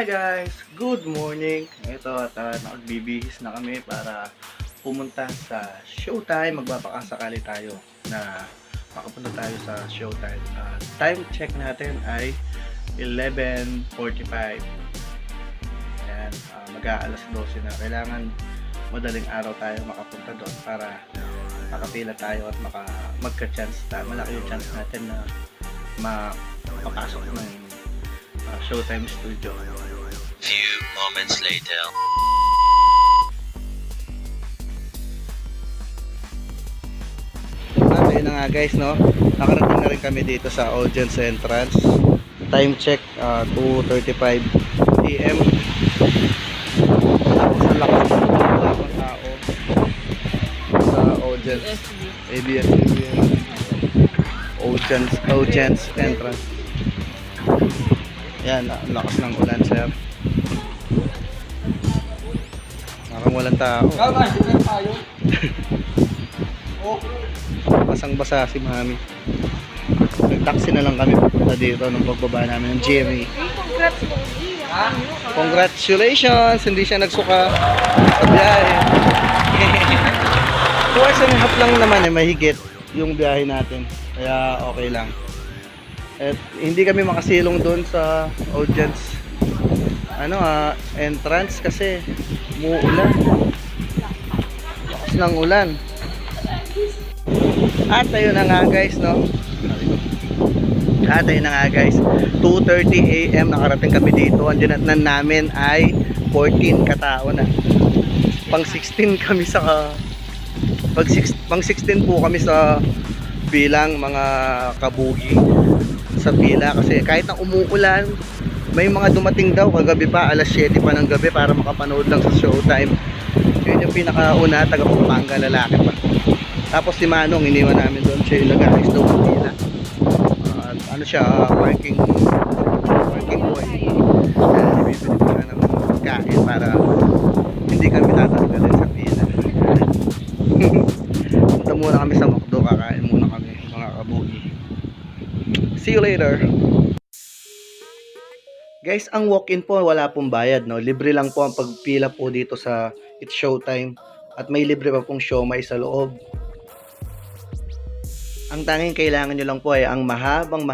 Hi guys! Good morning! Ito at nakagbibihis na kami para pumunta sa Showtime. Magbabakasakali tayo na makapunta tayo sa Showtime. Time check natin ay 11:45. Ayan, mag-aalas 12 na. Kailangan madaling araw tayo makapunta doon para makapila tayo at magka-chance tayo. Malaki yung chance natin na makapasok ng Showtime Studio. Few moments later. Ayun na nga guys, no? Nakarating na rin kami dito sa audience entrance. Time check 2:35 AM. Tapos ang lakas ng tao sa audience. ABS-CBN audience entrance. Yan, ang lakas ng ulan, sir. Parang walang tao. Basang-basa si Mami. Nag-taxi na lang kami papunta dito nung pagbaba namin ng GMA. Congratulations! Hindi siya nagsuka sa biyahe. 2 hours and a half lang naman mahigit yung biyahe natin. Kaya okay lang. At hindi kami makasilong doon sa audience entrance kasi umuulan. Lakas ng ulan. At ayun na nga guys, no? At ayun na nga guys, 2:30 AM nakarating kami dito. Ang dinatnan namin ay 14 katao na. Pang 16 kami sa pang 16 po kami sa bilang mga kabugi sa pila kasi kahit na umuulan, may mga dumating daw kagabi pa, alas 7 pa ng gabi para makapanood lang sa Showtime. Yun yung pinakauna, taga Pampanga, lalaki pa. Tapos si Manong, iniwan namin doon, siya yung nag-ayos daw ng pila. Ano siya, working boy. Bibili ko siya ng kain para hindi kami tatanggalin sa pila. Punta muna kami sa McDo, kakain muna kami mga kabugi. See you later. Guys, ang walk-in po wala pong bayad, no? Libre lang po ang pagpila po dito sa It's Showtime at may libre pa pong siomai sa loob. Ang tanging kailangan nyo lang po ay ang mahabang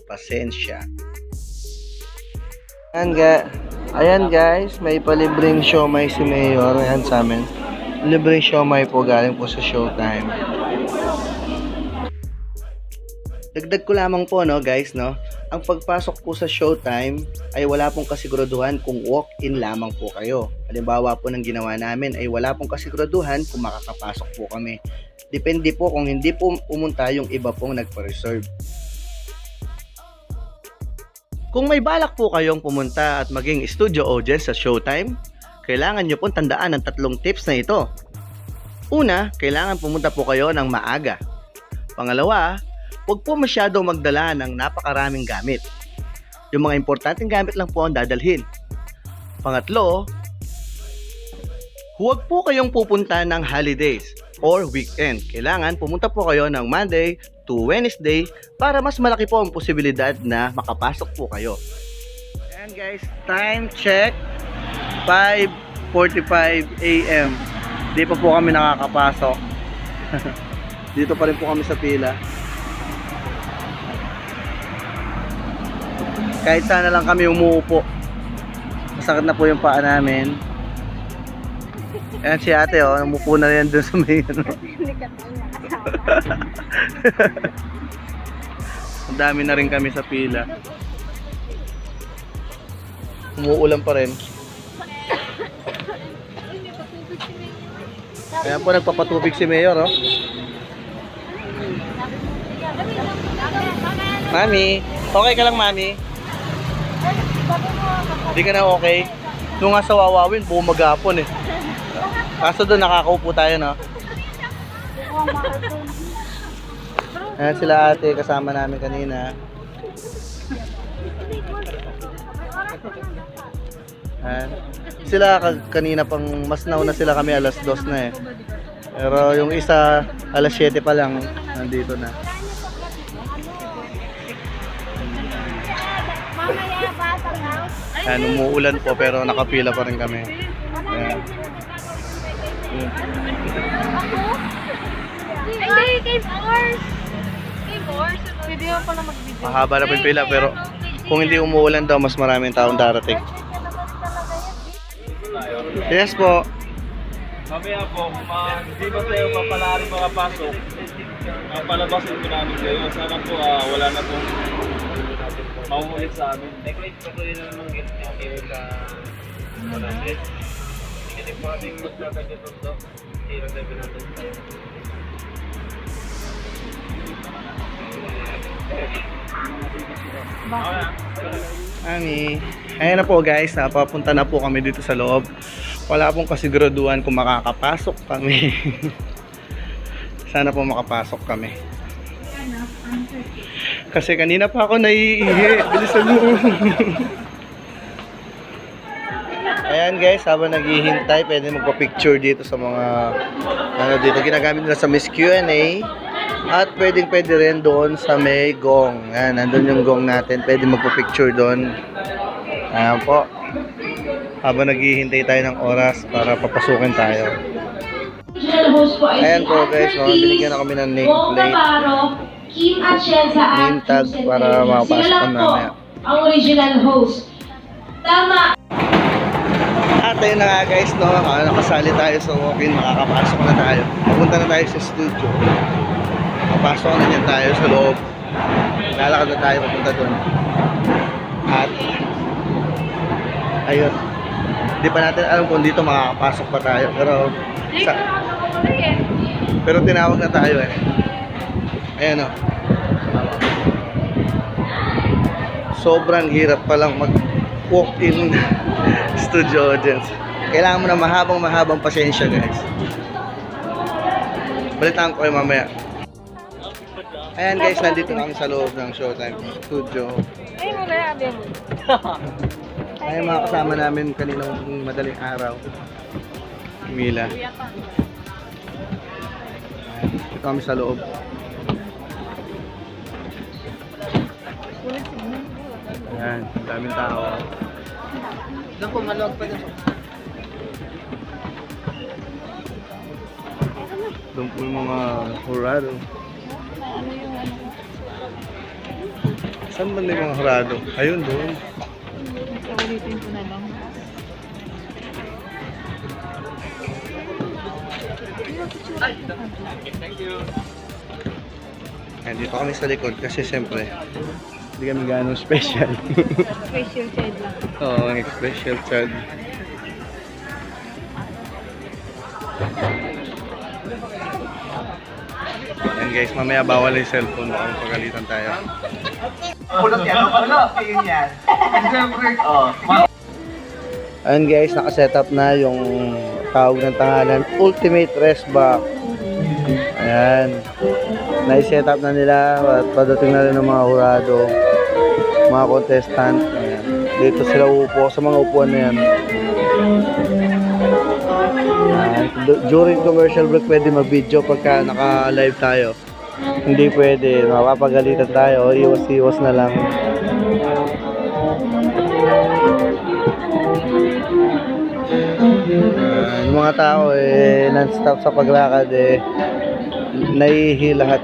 pasensya. Ayan guys, may palibreng siomai si Mayor. Ayan sa amin. Libreng siomai po galing po sa Showtime. Dagdag ko lamang po, no guys, no? Ang pagpasok po sa Showtime ay wala pong kasiguraduhan kung walk-in lamang po kayo. Halimbawa po ng ginawa namin ay wala pong kasiguraduhan kung makakapasok po kami. Depende po kung hindi po pumunta yung iba pong nagpa-reserve. Kung may balak po kayong pumunta at maging studio audience sa Showtime, kailangan nyo pong tandaan ang 3 tips na ito. Una, kailangan pumunta po kayo ng maaga. Pangalawa, huwag po masyadong magdala ng napakaraming gamit. Yung mga importanteng gamit lang po ang dadalhin. Pangatlo, huwag po kayong pupunta ng holidays or weekend. Kailangan pumunta po kayo ng Monday to Wednesday para mas malaki po ang posibilidad na makapasok po kayo. Ayan guys, time check 5:45 AM. Di pa po kami nakakapasok. Dito pa rin po kami sa pila. Kahit sana lang kami umuupo. Masakit na po yung paa namin. Ayan si ate, oh, umupo na yan dun sa may ano. Ang dami na rin kami sa pila. Umuulan pa rin. Ayan po, nagpapatubig si Mayor, oh. Mami, okay ka lang, Mami? Hindi ka na okay? Nung nga sa Wawawin, buong maghapon eh. Kaso doon nakakaupo tayo, no? Ayan sila ate, kasama namin kanina. Ayan. Sila kanina pang mas nauna sila kami, alas 2 na eh. Pero yung isa, alas 7 pa lang, nandito na. Mamaya bata Ayan, umuulan po pero nakapila pa rin kami. Ayan. Yun. Hindi, kay Force. Kay Force. Pwede mo pala mag-video. Mahaba na po yung pila pero kung hindi umuulan daw, mas maraming taong darating. Yes po. Mamaya po, hindi ba tayo mapalari mga pasok? Palabasin ko namin kayo. Sana po wala na pong mauulit sa amin. Decorate pa ko yun ng gift niya. Kaya ka 100. Hindi pa natin magkakagyan ito. Hindi na tayo pinatong tayo. Ani, ayan na po guys, napapunta na po kami dito sa loob. Wala pong kasiguraduhan kung makakapasok kami. Sana po makapasok kami. Kasi kanina pa ako naiihi. Bilisan mo. Ayan guys, habang naghihintay, pwede magpa-picture dito sa mga ano dito ginagamit nila sa Miss Q&A. At pwede rin doon sa may gong. Ayan, nandun yung gong natin. Pwede magpa-picture doon. Ayan po. Habang naghihintay tayo ng oras para papasukin tayo. Ayan po guys, no? Binigyan na kami ng nameplate. Kim Atienza at Name tag para makapasok Sila na po mamaya. ang original host. Tama. At ayun na nga guys, no? Nakasali tayo sa walk-in. Makakapasok na tayo. Pupunta na tayo sa studio. Papasok na niyan tayo sa loob. Lalakad na tayo papunta doon. At ayun. Hindi pa natin alam kung dito makakapasok pa tayo. Pero tinawag na tayo eh. Ayan o. Sobrang hirap palang mag-walk-in studio audience. Kailangan mo na mahabang pasensya guys. Balitaan ko kayo mamaya. Ayan guys, nandito kami sa loob ng Showtime Studio. Ay, wala yan. Ayan mga kasama namin kaninang madaling araw. Mila. Ayan, dito kami sa loob. Ayan, daming tao. Doon po, maluwag pa dun. Doon po yung mga hurado. Saan ba na yung mga hurado? Ayun, doon. Ulitin ko na lang. Ayan, dito kami sa likod kasi siyempre hindi kami gano'ng special. Special child lang. Oo, ang special child. Ayan guys, mamaya bawal yung cellphone, baka mapagalitan tayo. Ayan guys, nakasetup na yung tawag ng tangalan, Ultimate Rest Back. Ayan. Nai-setup na nila at padating na rin ng mga hurado, mga contestant. Ayan. Dito sila upo sa mga upuan na yan. Ayan. During commercial break pwede mag-video pagka naka-live tayo. Hindi pwede, mapapagalitan tayo, iwas-iwas na lang. Yung mga tao non-stop sa paglakad naihi lahat.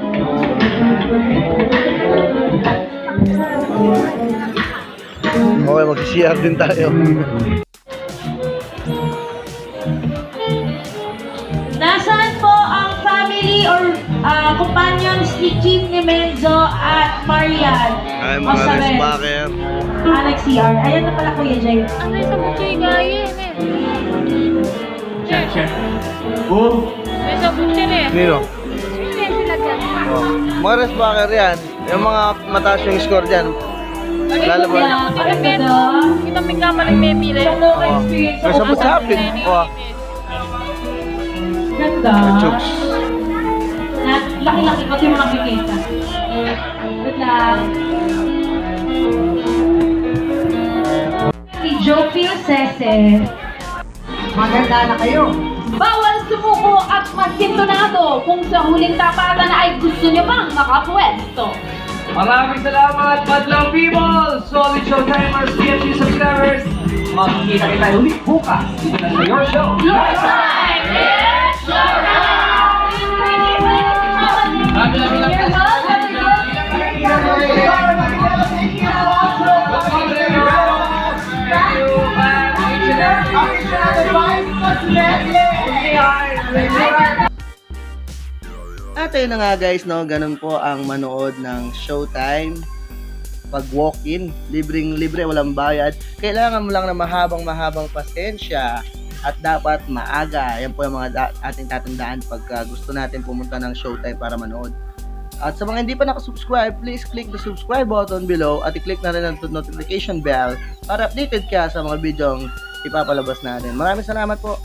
Okay, mag-CR din tayo. Nasaan po ang family or companions ni Kim Nemenzo at Marian? Ay, mga resbacker. Nag-CR. Ayan na pala Kuya Jay. Ano yung sa bukay gaya eh? Check. May sa bukay eh. Nino? Hindi sila dyan. Oh. Mga resbacker yan. Yung mga mataas yung score dyan. Lalaban. Kita may kamalang may pila. Oh. May sabot-sapit. Oh. Ganda. Chooks. Laki-laki kasi mo nakikita. Good luck. Si Jophil Sese. Maganda na kayo. Bawal sumuko at magsintonado kung sa huling tapatan ay gusto niyo bang makapwesto. Maraming salamat, Madlang people! Solid Showtimers, PFG subscribers! Makikita kita ulit bukas dito na sa Your Show! Your time is At ayun na nga guys, no, ganun po ang manood ng Showtime. Pag walk-in, libreng-libre, walang bayad. Kailangan mo lang na mahabang pasensya at dapat maaga. Yan po yung mga ating tatandaan pagka gusto natin pumunta ng Showtime para manood. At sa mga hindi pa nakasubscribe, please click the subscribe button below at i-click na rin ang notification bell para updated ka sa mga videong ipapalabas natin. Maraming salamat po.